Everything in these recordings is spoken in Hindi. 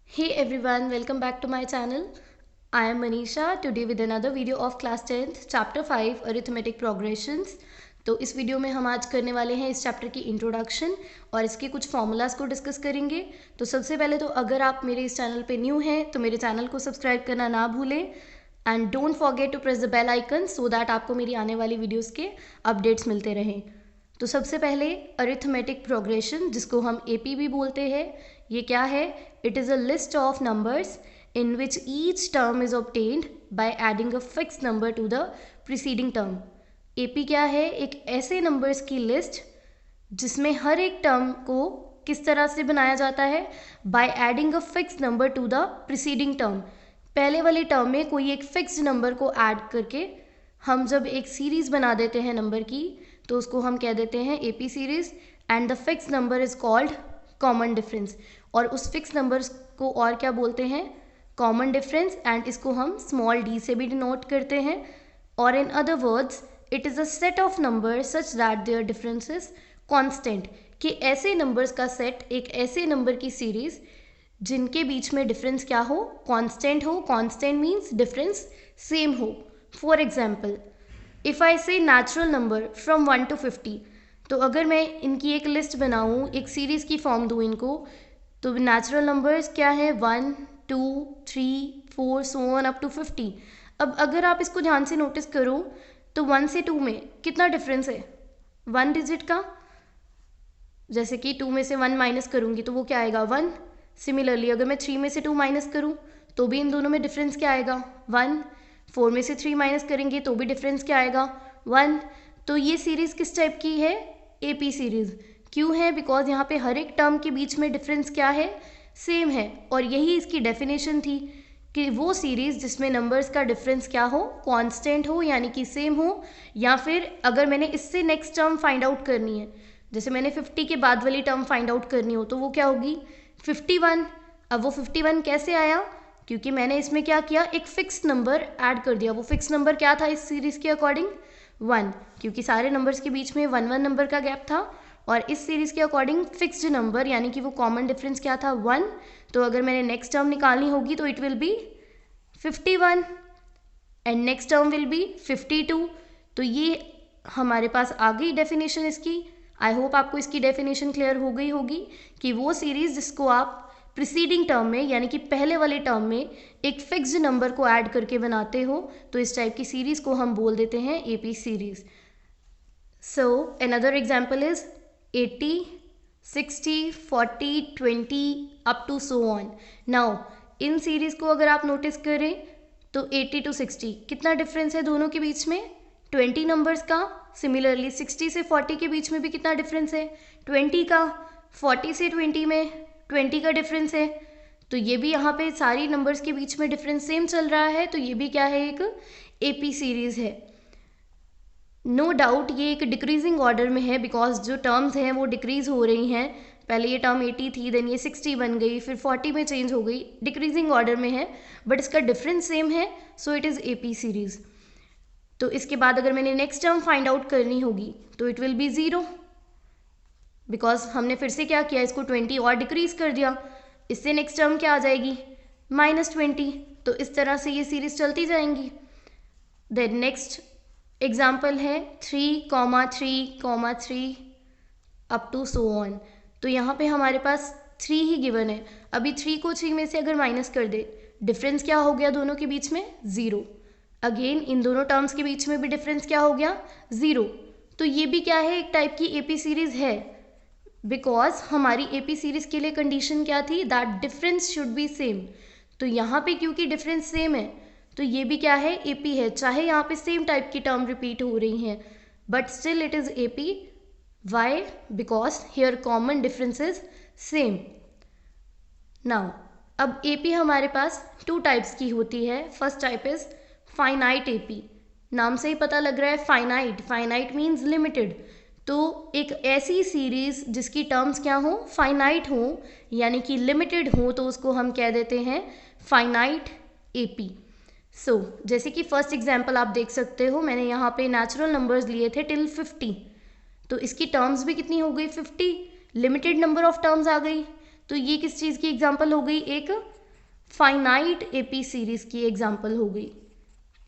Hey everyone, welcome back to my channel. I am Manisha today with another video of class 10th chapter 5 arithmetic progressions. तो इस वीडियो में हम आज करने वाले हैं इस चैप्टर की इंट्रोडक्शन और इसके कुछ फॉर्मूलाज को डिस्कस करेंगे। तो सबसे पहले तो अगर आप मेरे इस चैनल पे न्यू हैं तो मेरे चैनल को सब्सक्राइब करना ना भूलें and don't forget to press the bell icon so that आपको मेरी आने वाली वीडियोज़ के अपडेट्स मिलते रहें। तो सबसे पहले अरिथमेटिक प्रोग्रेशन जिसको हम AP भी बोलते हैं, ये क्या है? It is a list of numbers in which each term is obtained by adding a fixed number to the preceding term. AP क्या है? एक ऐसे नंबर्स की लिस्ट जिसमें हर एक टर्म को किस तरह से बनाया जाता है? by adding a fixed number to the preceding term. पहले वाले टर्म में कोई एक फिक्स्ड नंबर को ऐड करके हम जब एक सीरीज़ बना देते हैं नंबर की तो उसको हम कह देते हैं AP series and the fix number is called common difference. और उस फिक्स नंबर को और क्या बोलते हैं? Common difference. एंड इसको हम स्मॉल d से भी डिनोट करते हैं। और in other words it is a set of number such that their difference is constant, कि ऐसे नंबर्स का सेट, एक ऐसे नंबर की सीरीज़ जिनके बीच में डिफरेंस क्या हो? कांस्टेंट हो। कांस्टेंट मीन्स डिफरेंस सेम हो। फॉर एग्जाम्पल इफ़ आई से नेचुरल नंबर फ्रॉम 1 to 50, तो अगर मैं इनकी एक लिस्ट बनाऊँ, एक सीरीज़ की फॉर्म दूँ इनको, तो नेचुरल नंबर्स क्या है? 1 2 3 4 सो ऑन अप टू 50। अब अगर आप इसको ध्यान से नोटिस करो तो 1 से 2 में कितना डिफरेंस है? 1 डिजिट का। जैसे कि 2 में से 1 माइनस करूँगी तो वो क्या आएगा? 1। सिमिलरली अगर मैं 3 में से 2 माइनस करूँ तो भी इन दोनों में डिफरेंस क्या आएगा? 1। 4 में से 3 माइनस करेंगे तो भी डिफरेंस क्या आएगा? 1। तो ये सीरीज़ किस टाइप की है? AP series. क्यों है? बिकॉज यहाँ पे हर एक टर्म के बीच में डिफरेंस क्या है? सेम है। और यही इसकी डेफिनेशन थी कि वो सीरीज़ जिसमें नंबर्स का डिफरेंस क्या हो? कांस्टेंट हो, यानी कि सेम हो। या फिर अगर मैंने इससे नेक्स्ट टर्म फाइंड आउट करनी है, जैसे मैंने 50 के बाद वाली टर्म फाइंड आउट करनी हो, तो वो क्या होगी? 51। अब वो 51 कैसे आया? क्योंकि मैंने इसमें क्या किया? एक फिक्स नंबर ऐड कर दिया। वो फिक्स नंबर क्या था इस सीरीज़ के अकॉर्डिंग? 1, क्योंकि सारे नंबर्स के बीच में 1 1 नंबर का गैप था। और इस सीरीज़ के अकॉर्डिंग फिक्स्ड नंबर यानी कि वो कॉमन डिफरेंस क्या था? 1। तो अगर मैंने नेक्स्ट टर्म निकालनी होगी तो it will be 51 and next term will be 52। तो ये हमारे पास आ गई डेफिनेशन इसकी। आई होप आपको इसकी डेफिनेशन क्लियर हो गई होगी कि वो सीरीज़ जिसको आप प्रीसीडिंग टर्म में यानी कि पहले वाले टर्म में एक फिक्स्ड नंबर को ऐड करके बनाते हो, तो इस टाइप की सीरीज़ को हम बोल देते हैं AP series. So another example is 80 60 40 20 up to so on. Now इन सीरीज़ को अगर आप नोटिस करें तो 80 to 60 कितना डिफरेंस है दोनों के बीच में? 20 नंबर्स का। सिमिलरली 60 से 40 के बीच में भी कितना डिफरेंस है? 20 का। 40 से 20 में 20 का डिफरेंस है। तो ये भी यहाँ पे सारी नंबर्स के बीच में डिफरेंस सेम चल रहा है, तो ये भी क्या है? एक AP सीरीज़ है। नो डाउट ये एक डिक्रीजिंग ऑर्डर में है बिकॉज जो टर्म्स हैं वो डिक्रीज़ हो रही हैं। पहले ये टर्म 80 थी, देन ये 60 बन गई, फिर 40 में चेंज हो गई, डिक्रीजिंग ऑर्डर में है, बट इसका डिफरेंस सेम है, so it is AP series. तो इसके बाद अगर मैंने नेक्स्ट टर्म फाइंड आउट करनी होगी तो इट विल बी 0, बिकॉज हमने फिर से क्या किया? इसको 20 और डिक्रीज कर दिया। इससे नेक्स्ट टर्म क्या आ जाएगी? -20। तो इस तरह से ये सीरीज़ चलती जाएंगी। देन नेक्स्ट एग्जाम्पल है 3, 3, 3 अप टू सो ऑन। तो यहाँ पे हमारे पास 3 ही गिवन है। अभी 3 को 3 में से अगर माइनस कर दे, डिफरेंस क्या हो गया दोनों के बीच में? 0। अगेन इन दोनों टर्म्स के बीच में भी डिफरेंस क्या हो गया? 0। तो ये भी क्या है? एक टाइप की AP सीरीज़ है, बिकॉज हमारी AP सीरीज़ के लिए कंडीशन क्या थी? That difference should be same. तो यहाँ पे क्योंकि डिफरेंस सेम है तो ये भी क्या है? AP है। चाहे यहाँ पे सेम टाइप की टर्म रिपीट हो रही हैं but still it is AP। Why? Because here common difference is same. Now अब AP हमारे पास 2 टाइप्स की होती है। First type is finite AP। नाम से ही पता लग रहा है फाइनाइट। Finite means limited. तो एक ऐसी सीरीज़ जिसकी टर्म्स क्या हो? फाइनाइट हो, यानी कि लिमिटेड हो, तो उसको हम कह देते हैं फाइनाइट AP। सो जैसे कि फर्स्ट एग्जाम्पल आप देख सकते हो, मैंने यहाँ पे नेचुरल नंबर्स लिए थे टिल 50, तो इसकी टर्म्स भी कितनी हो गई? 50। लिमिटेड नंबर ऑफ टर्म्स आ गई। तो ये किस चीज़ की एग्जाम्पल हो गई? एक फाइनाइट एपी सीरीज़ की एग्जाम्पल हो गई।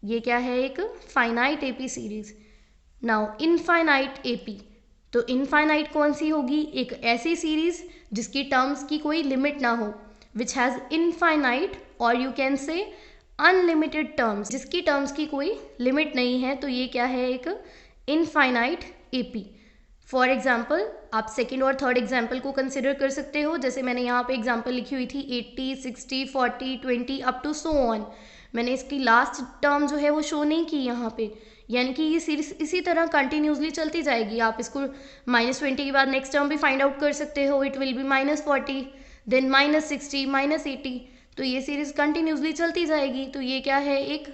ये क्या है? एक finite AP series. Now infinite AP, तो इनफाइनाइट कौन सी होगी? एक ऐसी सीरीज़ जिसकी टर्म्स की कोई लिमिट ना हो, विच हैज़ इनफाइनाइट और you can say unlimited terms, जिसकी टर्म्स की कोई लिमिट नहीं है, तो ये क्या है? एक इनफाइनाइट एपी। फॉर एग्जाम्पल आप सेकेंड और थर्ड एग्जाम्पल को कंसिडर कर सकते हो। जैसे मैंने यहाँ पे एग्जाम्पल लिखी हुई थी 80, 60, 40, 20 अप टू सो ऑन। मैंने इसकी लास्ट टर्म जो है वो शो नहीं की यहाँ पे, यानी कि ये सीरीज इसी तरह कंटिन्यूसली चलती जाएगी। आप इसको -20 के बाद नेक्स्ट टर्म भी फाइंड आउट कर सकते हो, इट विल बी -40, देन -60, -80, तो ये सीरीज कंटिन्यूसली चलती जाएगी। तो ये क्या है? एक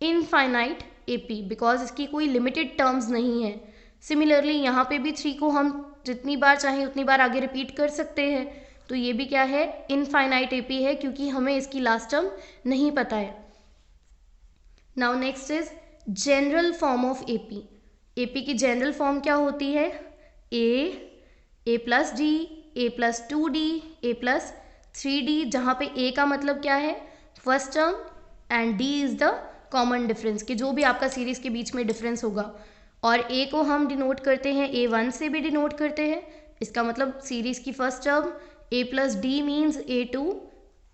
इनफाइनाइट एपी, बिकॉज इसकी कोई लिमिटेड टर्म्स नहीं है। सिमिलरली यहाँ पे भी 3 को हम जितनी बार चाहें उतनी बार आगे रिपीट कर सकते हैं, तो ये भी क्या है? इनफाइनाइट एपी है, क्योंकि हमें इसकी लास्ट टर्म नहीं पता है। Now next is general form of AP. AP की जनरल फॉर्म क्या होती है? ए plus d, a plus 2d, a plus 3d, जहाँ पे ए का मतलब क्या है? First term, and D is the common difference, कि जो भी आपका सीरीज के बीच में डिफरेंस होगा। और ए को हम डिनोट करते हैं A1 से भी डिनोट करते हैं, इसका मतलब सीरीज की first term. A plus D means A2,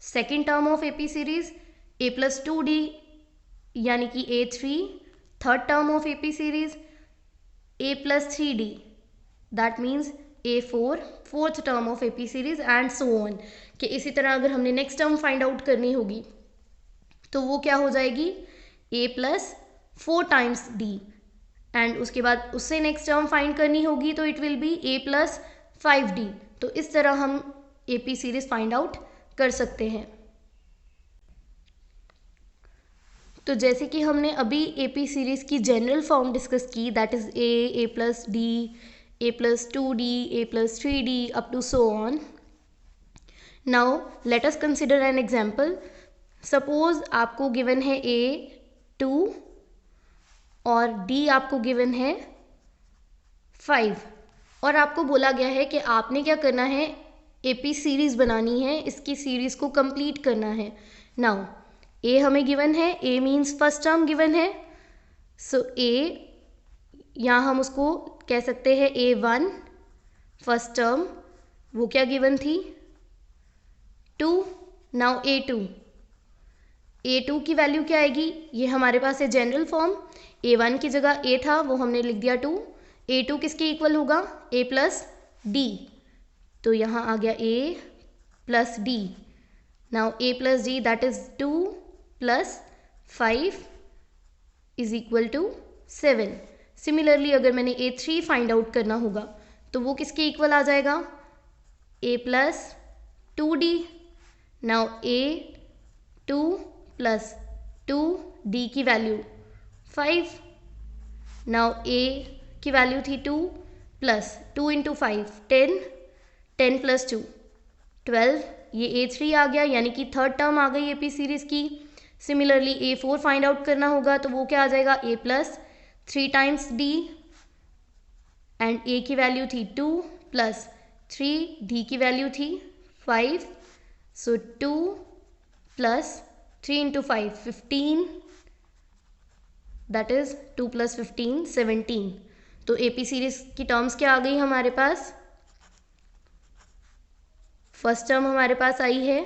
second term of AP series. A plus 2d यानी कि A3, third term of AP series. A plus 3d that means A4, fourth term of AP series, and so on. कि इसी तरह अगर हमने नेक्स्ट टर्म फाइंड आउट करनी होगी तो वो क्या हो जाएगी? A plus 4 times d, and उसके बाद उससे नेक्स्ट टर्म फाइंड करनी होगी तो it will be A plus 5d। तो इस तरह हम एपी सीरीज फाइंड आउट कर सकते हैं। तो जैसे कि हमने अभी एपी सीरीज की जनरल फॉर्म डिस्कस की, that is a plus d, a plus 2d, a plus 3d up to so on. Now let us consider an example. Suppose आपको गिवन है A2 और D आपको गिवन है 5, और आपको बोला गया है कि आपने क्या करना है? एपी सीरीज बनानी है, इसकी सीरीज को कंप्लीट करना है। नाउ ए हमें गिवन है, ए मीन्स फर्स्ट टर्म गिवन है, सो ए यहाँ हम उसको कह सकते हैं A1 फर्स्ट टर्म, वो क्या गिवन थी? 2। नाउ A2 की वैल्यू क्या आएगी? ये हमारे पास है जनरल फॉर्म, A1 की जगह A था, वो हमने लिख दिया 2। A2 किसके इक्वल होगा? A प्लस डी, तो यहाँ आ गया A plus d. Now A plus d that is 2 plus 5 is equal to 7। Similarly अगर मैंने A3 फाइंड आउट करना होगा तो वो किसके इक्वल आ जाएगा? A plus 2d। Now A2 plus 2d की वैल्यू 5। नाउ A की वैल्यू थी 2 प्लस 2 इंटू 5 10, 10 प्लस 2 12, ये A3 आ गया, यानी कि थर्ड टर्म आ गई एपी सीरीज की। सिमिलरली A4 फाइंड आउट करना होगा तो वो क्या आ जाएगा? A plus 3 times d, and A की वैल्यू थी 2 प्लस 3, d की वैल्यू थी 5, सो 2 plus 3 into 5 15, that is 2 plus 15 17। तो एपी सीरीज की टर्म्स क्या आ गई हमारे पास? फर्स्ट टर्म हमारे पास आई है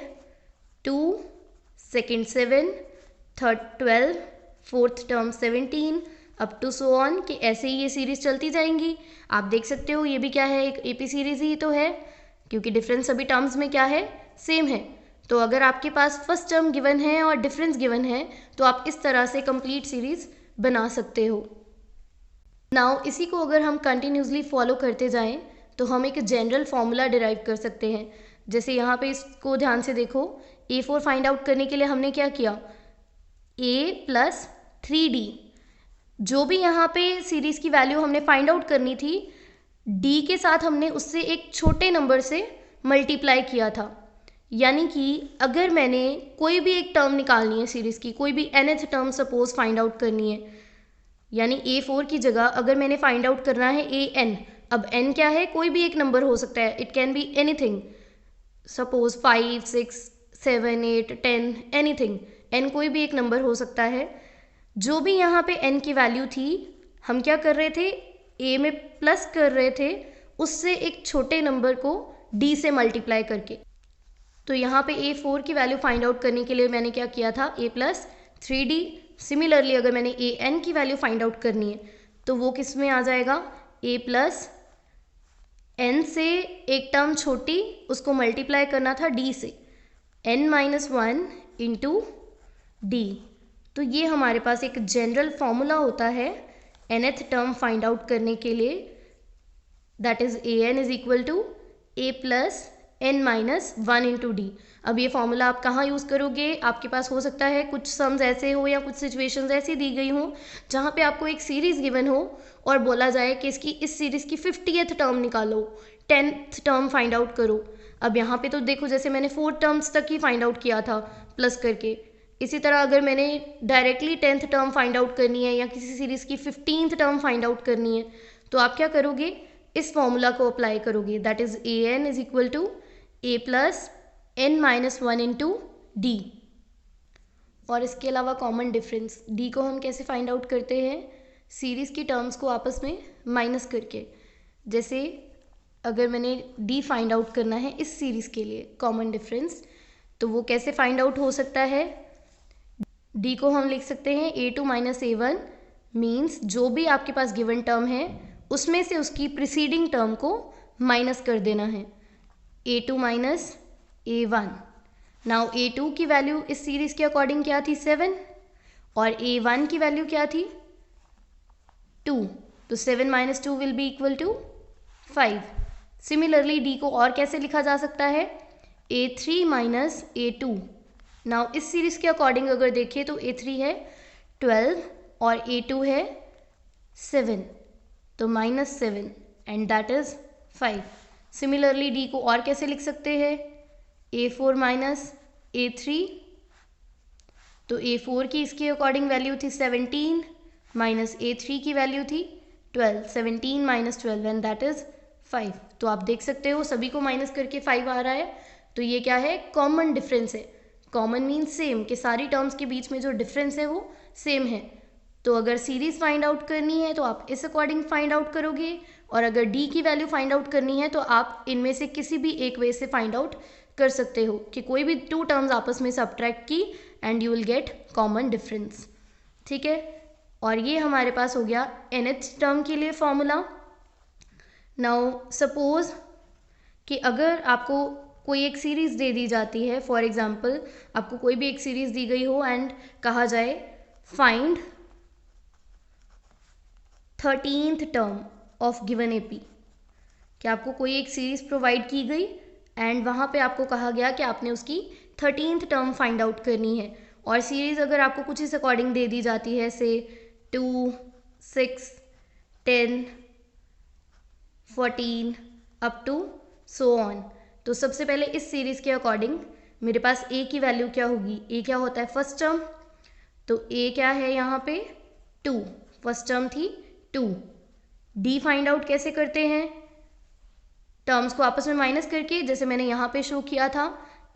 2, second 7, third 12, fourth term 17 up to so on, कि ऐसे ही ये सीरीज चलती जाएंगी। आप देख सकते हो ये भी क्या है? एक एपी सीरीज ही तो है, क्योंकि डिफरेंस सभी टर्म्स में क्या है? सेम है। तो अगर आपके पास फर्स्ट टर्म गिवन है और डिफरेंस गिवन है तो आप इस तरह से कंप्लीट सीरीज बना सकते हो। नाउ इसी को अगर हम कंटिन्यूसली फॉलो करते जाएं तो हम एक जनरल फॉर्मूला डिराइव कर सकते हैं। जैसे यहाँ पे इसको ध्यान से देखो, A4 फाइंड आउट करने के लिए हमने क्या किया? A प्लस 3d, जो भी यहाँ पे सीरीज की वैल्यू हमने फाइंड आउट करनी थी, D के साथ हमने उससे एक छोटे नंबर से मल्टीप्लाई किया था। यानी कि अगर मैंने कोई भी एक टर्म निकालनी है सीरीज की, कोई भी nth term suppose find out करनी है, यानी A4 की जगह अगर मैंने फाइंड आउट करना है an, अब n क्या है? कोई भी एक नंबर हो सकता है, it can be anything, suppose 5, 6, 7, 8, 10, anything, n कोई भी एक नंबर हो सकता है। जो भी यहाँ पे n की वैल्यू थी, हम क्या कर रहे थे, a में प्लस कर रहे थे उससे एक छोटे नंबर को d से मल्टीप्लाई करके। तो यहाँ पे a4 की वैल्यू फाइंड आउट करने के लिए मैंने क्या किया था, a प्लस 3d। सिमिलरली अगर मैंने an की वैल्यू फाइंड आउट करनी है तो वो किस में आ जाएगा, a प्लस n से एक टर्म छोटी उसको मल्टीप्लाई करना था d से, n-1 इंटू डी। तो ये हमारे पास एक जनरल फॉर्मूला होता है nth टर्म फाइंड आउट करने के लिए, that is an is equal to a plus n-1 into d. अब ये फॉर्मूला आप कहाँ यूज़ करोगे, आपके पास हो सकता है कुछ सम्स ऐसे हो या कुछ सिचुएशंस ऐसी दी गई हो जहाँ पे आपको एक सीरीज़ गिवन हो और बोला जाए कि इसकी इस सीरीज़ की 50th टर्म निकालो, 10th टर्म फाइंड आउट करो। अब यहाँ पे तो देखो जैसे मैंने 4 टर्म्स तक ही फाइंड आउट किया था प्लस करके, इसी तरह अगर मैंने directly 10th term find out करनी है या किसी सीरीज़ की 15th टर्म फाइंड आउट करनी है तो आप क्या करोगे, इस फॉर्मूला को अप्लाई करोगे, that is an is equal to a plus n-1 into d. और इसके अलावा कॉमन डिफरेंस d को हम कैसे फाइंड आउट करते हैं, सीरीज़ की टर्म्स को आपस में माइनस करके। जैसे अगर मैंने d फाइंड आउट करना है इस सीरीज़ के लिए कॉमन डिफरेंस, तो वो कैसे फाइंड आउट हो सकता है, d को हम लिख सकते हैं a2 माइनस a1, मीन्स जो भी आपके पास गिवन टर्म है उसमें से उसकी प्रीसीडिंग टर्म को माइनस कर देना है, a2 minus a1। Now a2 की वैल्यू इस सीरीज़ के अकॉर्डिंग क्या थी, 7, और a1 की वैल्यू क्या थी, 2, तो 7 minus 2 will be equal to 5। Similarly d को और कैसे लिखा जा सकता है, a3 माइनस a2। नाउ इस सीरीज़ के अकॉर्डिंग अगर देखें तो a3 है 12 और a2 है 7, तो -7 and that is 5। Similarly d को और कैसे लिख सकते हैं, a4 माइनस a3, तो a4 की इसके अकॉर्डिंग वैल्यू थी 17 माइनस a3 की वैल्यू थी 12, 17 माइनस 12 एंड दैट इज 5। तो आप देख सकते हो सभी को माइनस करके 5 आ रहा है, तो ये क्या है, कॉमन डिफरेंस है। कॉमन मीन्स सेम, कि सारी टर्म्स के बीच में जो डिफरेंस है वो सेम है। तो अगर सीरीज़ फाइंड आउट करनी है तो आप इस अकॉर्डिंग फाइंड आउट करोगे, और अगर d की वैल्यू फाइंड आउट करनी है तो आप इनमें से किसी भी एक वे से फाइंड आउट कर सकते हो, कि कोई भी 2 टर्म्स आपस में सब्ट्रैक्ट की and you will get common difference. ठीक है, और ये हमारे पास हो गया nth टर्म के लिए फॉर्मूला। नाउ सपोज कि अगर आपको कोई एक सीरीज़ दे दी जाती है, फॉर एग्जांपल आपको कोई भी एक सीरीज़ दी गई हो एंड कहा जाए find 13th term of given AP, कि आपको कोई एक सीरीज़ प्रोवाइड की गई एंड वहाँ पे आपको कहा गया कि आपने उसकी 13th टर्म फाइंड आउट करनी है, और सीरीज़ अगर आपको कुछ इस अकॉर्डिंग दे दी जाती है, से 2, 6, 10, 14 अप टू सो ऑन। तो सबसे पहले इस सीरीज़ के अकॉर्डिंग मेरे पास a की वैल्यू क्या होगी, a क्या होता है, फर्स्ट टर्म, तो a क्या है यहाँ पे 2, फर्स्ट टर्म थी 2। d फाइंड आउट कैसे करते हैं, टर्म्स को आपस में माइनस करके, जैसे मैंने यहाँ पे शो किया था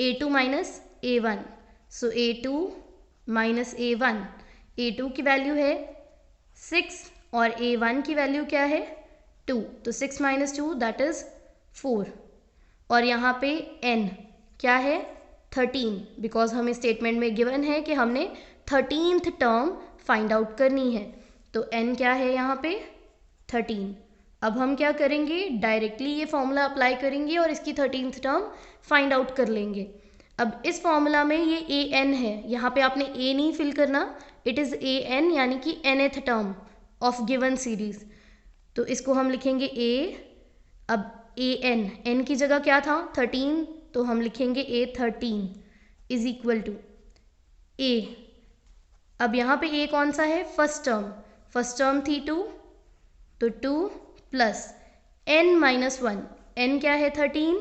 a2 माइनस a1, सो a2 माइनस a1, a2 की वैल्यू है 6 और a1 की वैल्यू क्या है 2, तो 6 माइनस 2 दैट इज 4, और यहाँ पे n क्या है 13, बिकॉज हमें स्टेटमेंट में गिवन है कि हमने 13th टर्म फाइंड आउट करनी है, तो n क्या है यहाँ पे 13। अब हम क्या करेंगे, डायरेक्टली ये फॉर्मूला अप्लाई करेंगे और इसकी 13th टर्म फाइंड आउट कर लेंगे। अब इस फॉर्मूला में ये an है, यहाँ पे आपने a नहीं फिल करना, इट इज़ an यानी कि nth term of given series, तो इसको हम लिखेंगे a। अब n की जगह क्या था 13, तो हम लिखेंगे a13 is equal to a। अब यहाँ पे a कौन सा है, फर्स्ट टर्म थी 2, तो 2 प्लस n-1, n क्या है 13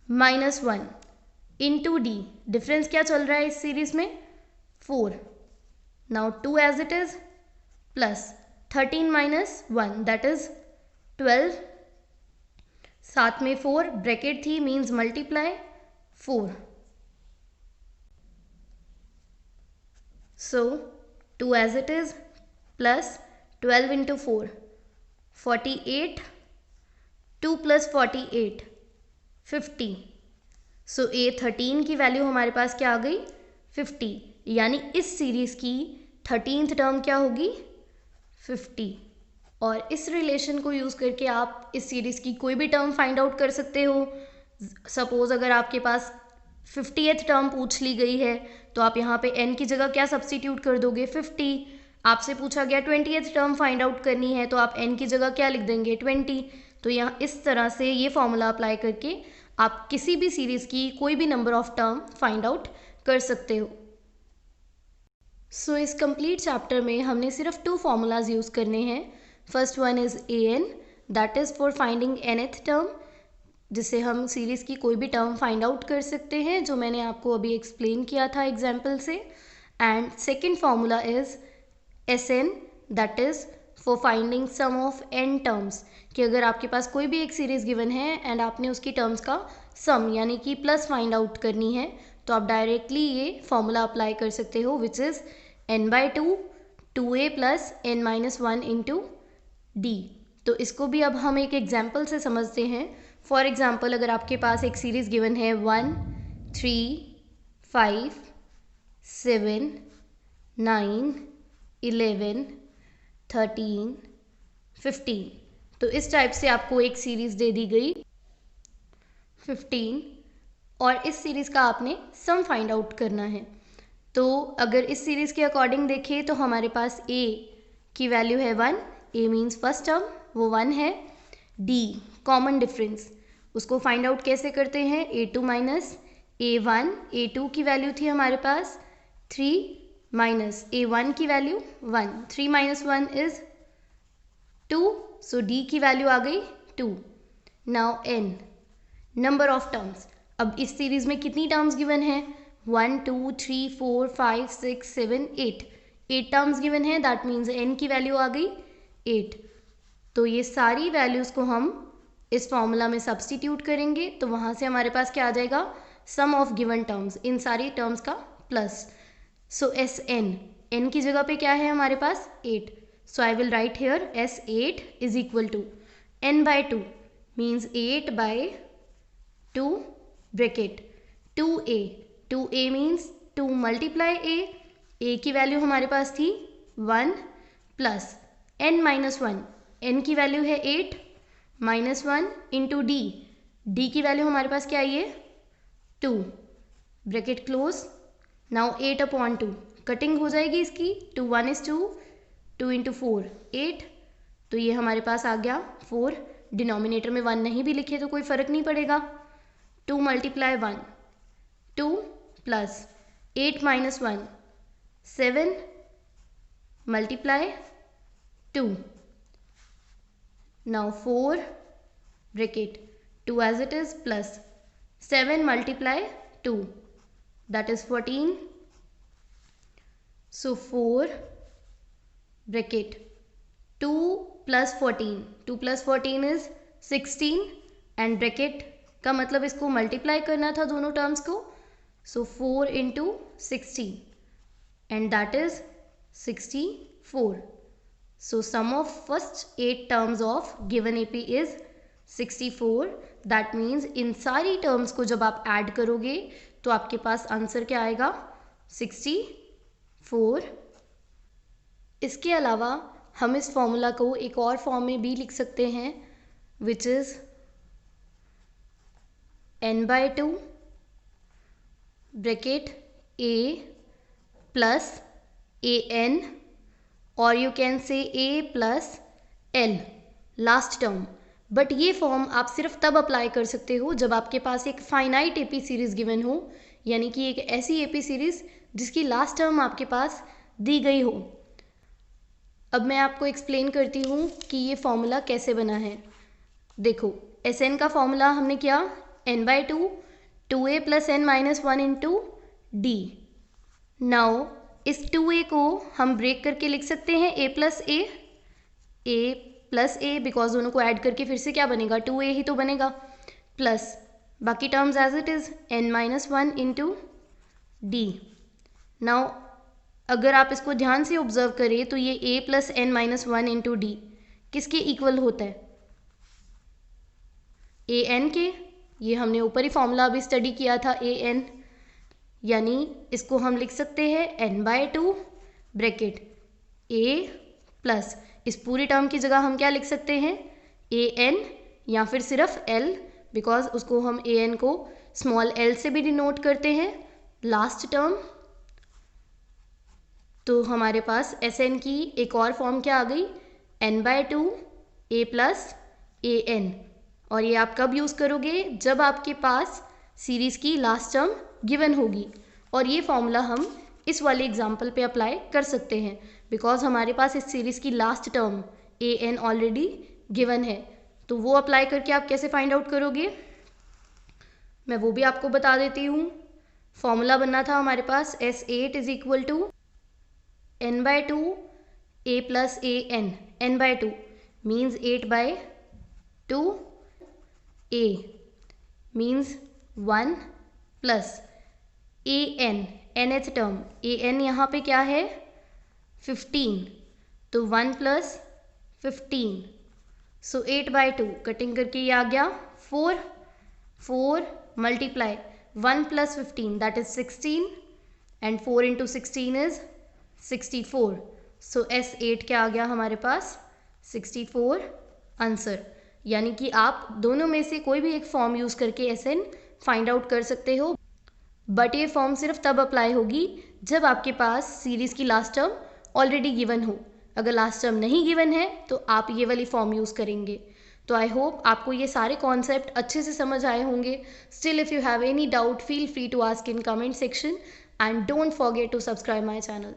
माइनस 1 इंटू d, डिफरेंस क्या चल रहा है इस सीरीज में 4, now 2 as it is plus 13 minus 1 that is 12, साथ में 4 ब्रैकेट थी means multiply 4, So 2 as it is plus 12 into 4, 48, 2 plus 48, 50. सो ए 13 की वैल्यू हमारे पास क्या आ गई 50, यानी इस सीरीज़ की 13th टर्म क्या होगी 50. और इस रिलेशन को यूज़ करके आप इस सीरीज़ की कोई भी टर्म फाइंड आउट कर सकते हो. सपोज़ अगर आपके पास 50th टर्म पूछ ली गई है तो आप यहाँ पे n की जगह क्या सब्स्टिट्यूट कर दोगे 50. आपसे पूछा गया 20th टर्म फाइंड आउट करनी है तो आप n की जगह क्या लिख देंगे 20. तो यहाँ इस तरह से ये फॉर्मूला अप्लाई करके आप किसी भी सीरीज़ की कोई भी number of term find out कर सकते हो. सो इस कंप्लीट चैप्टर में हमने सिर्फ 2 फार्मूलाज यूज़ करने हैं. First one is an, that is for finding nth term, जिससे हम सीरीज़ की कोई भी टर्म फाइंड आउट कर सकते हैं, जो मैंने आपको अभी एक्सप्लेन किया था एग्जाम्पल से. And second formula is sn, that is for finding sum of n terms, कि अगर आपके पास कोई भी एक सीरीज़ गिवन है एंड आपने उसकी टर्म्स का सम यानी कि प्लस फाइंड आउट करनी है तो आप डायरेक्टली ये फॉर्मूला अप्लाई कर सकते हो, which is n/2 2a plus n-1 into d. तो इसको भी अब हम एक एग्जाम्पल से समझते हैं. फॉर एग्जाम्पल अगर आपके पास एक सीरीज़ गिवन है 1 3 5 7 9 11 13 15, तो इस टाइप से आपको एक सीरीज़ दे दी गई 15 और इस सीरीज़ का आपने सम फाइंड आउट करना है. तो अगर इस सीरीज़ के अकॉर्डिंग देखें तो हमारे पास a की वैल्यू है 1, a मीन्स फर्स्ट टर्म वो 1 है. d कॉमन डिफरेंस, उसको फाइंड आउट कैसे करते हैं a2 माइनस a1, a2 की वैल्यू थी हमारे पास 3 माइनस a1 की value 1, 3 minus 1 is 2, so d की वैल्यू आ गई 2. Now n number of terms. अब इस सीरीज़ में कितनी टर्म्स गिवन है 1 2 3 4 5 6 7 8 टर्म्स गिवन है, दैट मीन्स n की वैल्यू आ गई 8. तो ये सारी वैल्यूज़ को हम इस फॉर्मूला में सब्स्टिट्यूट करेंगे तो वहाँ से हमारे पास क्या आ जाएगा सम ऑफ गिवन टर्म्स, इन सारी टर्म्स का प्लस. सो Sn, n की जगह पे क्या है हमारे पास 8. So I will write here S8 is equal to n/2 means 8/2 bracket 2a means 2 multiply a की वैल्यू हमारे पास थी 1 प्लस n-1, n की वैल्यू है 8 -1 इंटू d की वैल्यू हमारे पास क्या आई है 2 ब्रैकेट क्लोज. नाउ 8/2 कटिंग हो जाएगी इसकी, 2 1 is 2, 2 इंटू 4 8, तो ये हमारे पास आ गया 4. डिनोमिनेटर में 1 नहीं भी लिखे तो कोई फ़र्क नहीं पड़ेगा. 2 multiply 1 2 plus 8 minus 1 7 multiply 2. Now 4 bracket 2 as it is plus 7 multiply 2, that is 14. So 4 bracket 2 plus 14, 2 plus 14 is 16 and bracket का मतलब इसको मल्टीप्लाई करना था दोनों टर्म्स को. So 4 into 60 and that is 64. So sum of first 8 terms of given AP is 64. That means इन सारी टर्म्स को जब आप ऐड करोगे तो आपके पास आंसर क्या आएगा 64. इसके अलावा हम इस फॉर्मूला को एक और फॉर्म में भी लिख सकते हैं, which is n/2 bracket a plus an और you can say a plus l last term. But ये फॉर्म आप सिर्फ तब अप्लाई कर सकते हो जब आपके पास एक फाइनाइट AP सीरीज़ गिवन हो, यानी कि एक ऐसी AP सीरीज़ जिसकी लास्ट टर्म आपके पास दी गई हो. अब मैं आपको एक्सप्लेन करती हूँ कि ये फॉर्मूला कैसे बना है. देखो Sn का फॉर्मूला हमने किया n/2 2a plus n-1 into d. Now इस 2a को हम ब्रेक करके लिख सकते हैं a प्लस a बिकॉज दोनों को ऐड करके फिर से क्या बनेगा 2a ही तो बनेगा, प्लस बाकी terms as it is n-1 into d. Now अगर आप इसको ध्यान से ऑब्जर्व करें तो ये a plus n minus 1 into D किसके इक्वल होता है? ए एन के। ये हमने ऊपर ही फॉर्मूला अभी स्टडी किया था ए एन, यानी इसको हम लिख सकते हैं n/2 ब्रैकेट a प्लस इस पूरी टर्म की जगह हम क्या लिख सकते हैं? ए एन या फिर सिर्फ l, बिकॉज उसको हम ए एन को स्मॉल l से भी डिनोट करते हैं लास्ट टर्म। तो हमारे पास एस एन की एक और फॉर्म क्या आ गई? n/2 a plus a N. और ये आप कब यूज़ करोगे? जब आपके पास सीरीज़ की लास्ट टर्म गिवन होगी। और ये फॉर्मूला हम इस वाले एग्जाम्पल पे अप्लाई कर सकते हैं बिकॉज हमारे पास इस सीरीज़ की last term a N already given है। तो वो अप्लाई करके आप कैसे फाइंड आउट करोगे, मैं वो भी आपको बता देती हूँ। फॉर्मूला बनना था हमारे पास S8 is equal to n/2 a plus a n. n/2 means 8/2, a means 1 plus a n, nth term a n यहाँ पे क्या है? 15, तो 1 प्लस 15, सो 8/2 कटिंग करके ये आ गया 4 multiply 1 plus 15 that is 16 and 4 into 16 is 64। So S8 क्या आ गया हमारे पास? 64 आंसर। यानी कि आप दोनों में से कोई भी एक फॉर्म यूज़ करके SN फाइंड आउट कर सकते हो, बट ये फॉर्म सिर्फ तब अप्लाई होगी जब आपके पास सीरीज़ की लास्ट टर्म ऑलरेडी गिवन हो। अगर लास्ट टर्म नहीं गिवन है तो आप ये वाली फॉर्म यूज़ करेंगे। तो आई होप आपको ये सारे कॉन्सेप्ट अच्छे से समझ आए होंगे। Still if you have any doubt feel free to ask in comment section and don't forget to subscribe my channel.